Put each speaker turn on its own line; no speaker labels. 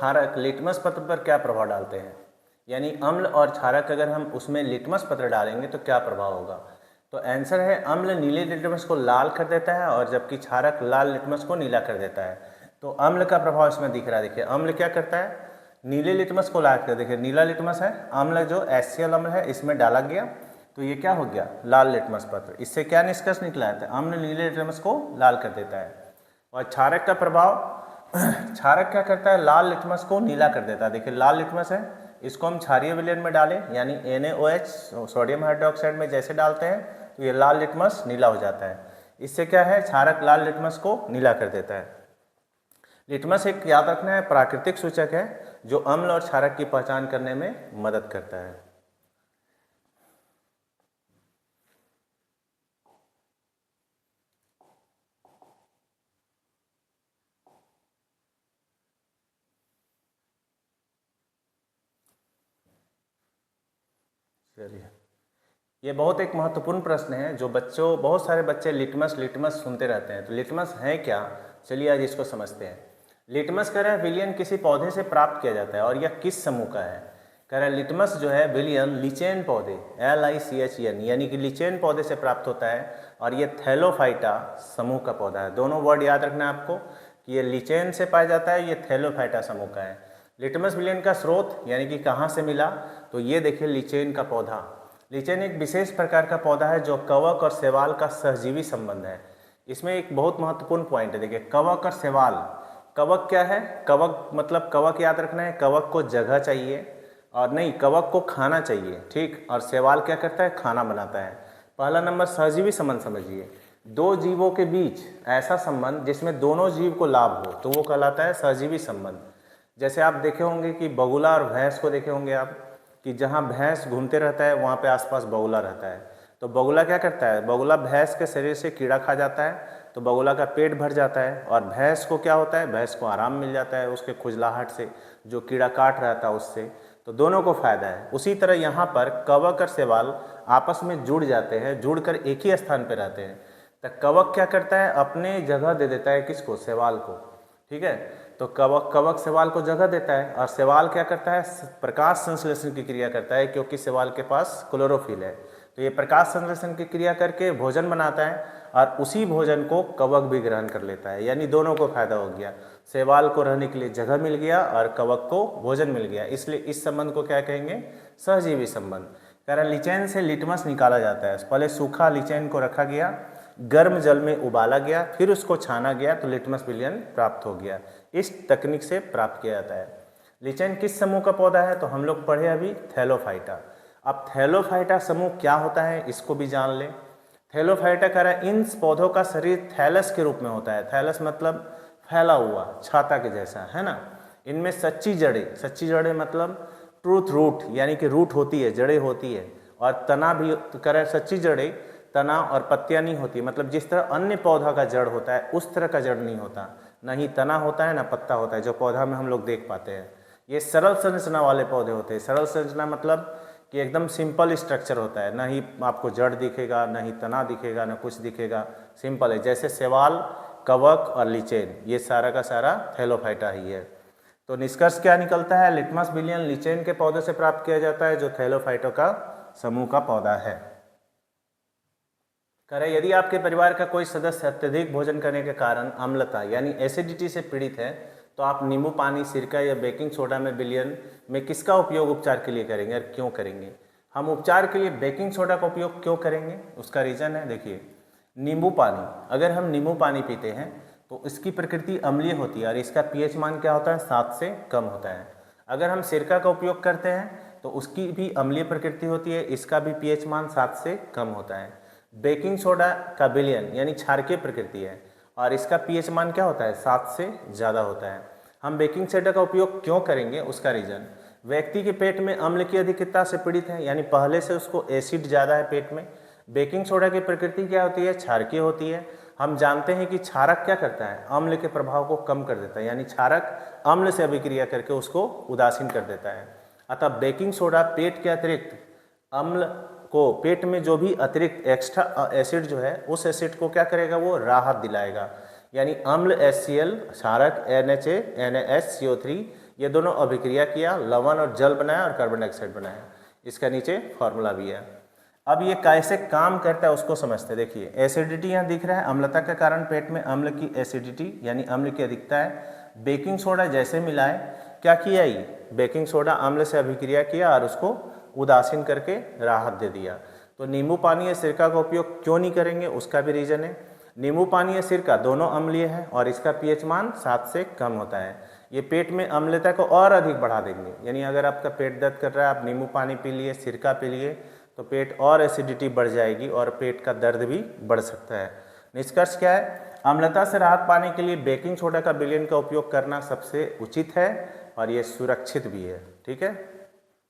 क्षारक litmus पत्र पर क्या प्रभाव डालते हैं, यानी अम्ल और क्षारक अगर हम उसमें लिटमस पत्र डालेंगे तो क्या प्रभाव होगा। तो आंसर है अम्ल नीले लिटमस को लाल कर देता है और जबकि क्षारक लाल लिटमस को नीला कर देता है। तो अम्ल का प्रभाव इसमें दिख रहा है, देखिए अम्ल क्या करता है, नीले लिटमस को लाल कर, देखिए नीला लिटमस है, अम्ल जो HCl अम्ल है इसमें डाला गया तो ये क्या हो गया, लाल लिटमस पत्र। इससे क्या निष्कर्ष निकला है, तो अम्ल नीले लिटमस को लाल कर देता है। और क्षारक का प्रभाव, क्षारक क्या करता है, लाल लिटमस को नीला कर देता है। देखिए लाल लिटमस है, इसको हम क्षारीय विलयन में डालें यानी NaOH सोडियम हाइड्रोक्साइड में जैसे डालते हैं तो ये लाल लिटमस नीला हो जाता है। इससे क्या है, क्षारक लाल लिटमस को नीला कर देता है। लिटमस एक याद रखना है प्राकृतिक सूचक है जो अम्ल और क्षारक की पहचान करने में मदद करता है। चलिए, ये बहुत एक महत्वपूर्ण प्रश्न है जो बहुत सारे बच्चे लिटमस लिटमस सुनते रहते हैं। तो लिटमस है क्या, चलिए आज इसको समझते हैं। लिटमस कह रहे हैं विलयन किसी पौधे से प्राप्त किया जाता है और यह किस समूह का है, कह रहे हैं लिटमस जो है विलयन लिचेन पौधे LICHEN यानी कि लिचेन पौधे से प्राप्त होता है और ये थैलोफाइटा समूह का पौधा है। दोनों वर्ड याद रखना है आपको कि ये लिचेन से पाया जाता है, ये थैलोफाइटा समूह का है। लिटमस विलयन का स्रोत यानी कि कहाँ से मिला, तो ये देखिए लिचेन का पौधा। लिचेन एक विशेष प्रकार का पौधा है जो कवक और शैवाल का सहजीवी संबंध है। इसमें एक बहुत महत्वपूर्ण पॉइंट है, देखिए कवक और शैवाल। कवक क्या है, कवक मतलब कवक याद रखना है, कवक को जगह चाहिए और नहीं, कवक को खाना चाहिए, ठीक। और शैवाल क्या करता है, खाना बनाता है। पहला नंबर सहजीवी संबंध समझिए, दो जीवों के बीच ऐसा संबंध जिसमें दोनों जीव को लाभ हो तो वो कहलाता है सहजीवी संबंध। जैसे आप देखे होंगे कि बगुला और भैंस को देखे होंगे आप कि जहाँ भैंस घूमते रहता है वहाँ पे आसपास बगुला रहता है। तो बगुला क्या करता है, बगुला भैंस के शरीर से कीड़ा खा जाता है तो बगुला का पेट भर जाता है और भैंस को क्या होता है, भैंस को आराम मिल जाता है उसके खुजलाहट से, जो कीड़ा काट रहा था उससे। तो दोनों को फायदा है। उसी तरह यहाँ पर कवक और शैवाल आपस में जुड़ जाते हैं, जुड़कर एक ही स्थान पर रहते हैं। तो कवक क्या करता है, अपने जगह दे देता है किसको, शैवाल को, ठीक है। तो कवक शैवाल को जगह देता है और शैवाल क्या करता है, प्रकाश संश्लेषण की क्रिया करता है क्योंकि शैवाल के पास क्लोरोफिल है। तो ये प्रकाश संश्लेषण की क्रिया करके भोजन बनाता है और उसी भोजन को कवक भी ग्रहण कर लेता है, यानी दोनों को फायदा हो गया। शैवाल को रहने के लिए जगह मिल गया और कवक को भोजन मिल गया, इसलिए इस संबंध को क्या कहेंगे, सहजीवी संबंध। कारण लिचेन से लिटमस निकाला जाता है। पहले सूखा लिचेन को रखा गया, गर्म जल में उबाला गया, फिर उसको छाना गया तो लिटमस विलयन प्राप्त हो गया। इस तकनीक से प्राप्त किया जाता है। लिचेन किस समूह का पौधा है, तो हम लोग पढ़े अभी थैलोफाइटा। अब थैलोफाइटा समूह क्या होता है इसको भी जान लें। थैलोफाइटा कह रहा है इन पौधों का शरीर थैलस के रूप में होता है। थैलस मतलब फैला हुआ, छाता के जैसा, है ना। इनमें सच्ची जड़ें मतलब ट्रूथ रूट यानी कि रूट होती है, जड़ें होती है। और तना भी कह रहा है सच्ची जड़ें, तना और पत्तियां नहीं होती, मतलब जिस तरह अन्य पौधा का जड़ होता है उस तरह का जड़ नहीं होता, ना ही तना होता है ना पत्ता होता है जो पौधा में हम लोग देख पाते हैं। ये सरल संरचना वाले पौधे होते हैं। सरल संरचना मतलब कि एकदम सिंपल स्ट्रक्चर होता है, ना ही आपको जड़ दिखेगा, ना ही तना दिखेगा, ना कुछ दिखेगा, सिंपल है। जैसे शैवाल, कवक और लिचेन, ये सारा का सारा थैलोफाइटा ही है। तो निष्कर्ष क्या निकलता है, लिटमस विलयन लिचेन के पौधे से प्राप्त किया जाता है जो थैलोफाइटों का समूह का पौधा है। करें यदि आपके परिवार का कोई सदस्य अत्यधिक भोजन करने के कारण अम्लता यानी एसिडिटी से पीड़ित है तो आप नींबू पानी, सिरका या बेकिंग सोडा में विलयन में किसका उपयोग उपचार के लिए करेंगे और क्यों करेंगे। हम उपचार के लिए बेकिंग सोडा का उपयोग क्यों करेंगे, उसका रीज़न है, देखिए नींबू पानी, अगर हम नींबू पानी पीते हैं तो इसकी प्रकृति अम्लीय होती है और इसका pH मान क्या होता है, 7 से कम होता है। अगर हम सिरका का उपयोग करते हैं तो उसकी भी अम्लीय प्रकृति होती है, इसका भी pH मान 7 से कम होता है। बेकिंग सोडा का विलयन यानी क्षारकीय प्रकृति है और इसका pH मान क्या होता है, 7 से ज़्यादा होता है। हम बेकिंग सोडा का उपयोग क्यों करेंगे, उसका रीज़न, व्यक्ति के पेट में अम्ल की अधिकता से पीड़ित है यानी पहले से उसको एसिड ज़्यादा है पेट में। बेकिंग सोडा की प्रकृति क्या होती है, क्षारकीय होती है। हम जानते हैं कि क्षारक क्या करता है, अम्ल के प्रभाव को कम कर देता है, यानी क्षारक अम्ल से अभिक्रिया करके उसको उदासीन कर देता है। अतः बेकिंग सोडा पेट के अतिरिक्त अम्ल को, पेट में जो भी अतिरिक्त एक्स्ट्रा एसिड जो है उस एसिड को क्या करेगा, वो राहत दिलाएगा। यानी अम्ल HCl, क्षारक NHA, NaHCO3 ये दोनों अभिक्रिया किया, लवण और जल बनाया और कार्बन डाइऑक्साइड बनाया। इसका नीचे फॉर्मूला भी है। अब ये कैसे काम करता है उसको समझते हैं। देखिए एसिडिटी यहाँ दिख रहा है, अम्लता के कारण पेट में अम्ल की एसिडिटी यानी अम्ल की अधिकता है। बेकिंग सोडा जैसे मिलाए, क्या किया, ये बेकिंग सोडा अम्ल से अभिक्रिया किया और उसको उदासीन करके राहत दे दिया। तो नींबू पानी या सिरका का उपयोग क्यों नहीं करेंगे, उसका भी रीजन है। नींबू पानी या सिरका दोनों अम्लीय है और इसका पीएच मान 7 से कम होता है। ये पेट में अम्लता को और अधिक बढ़ा देंगे, यानी अगर आपका पेट दर्द कर रहा है, आप नींबू पानी पी लिए, सिरका पी लिए, तो पेट और एसिडिटी बढ़ जाएगी और पेट का दर्द भी बढ़ सकता है। निष्कर्ष क्या है, अम्लता से राहत पाने के लिए बेकिंग सोडा का विलयन का उपयोग करना सबसे उचित है और ये सुरक्षित भी है। ठीक है।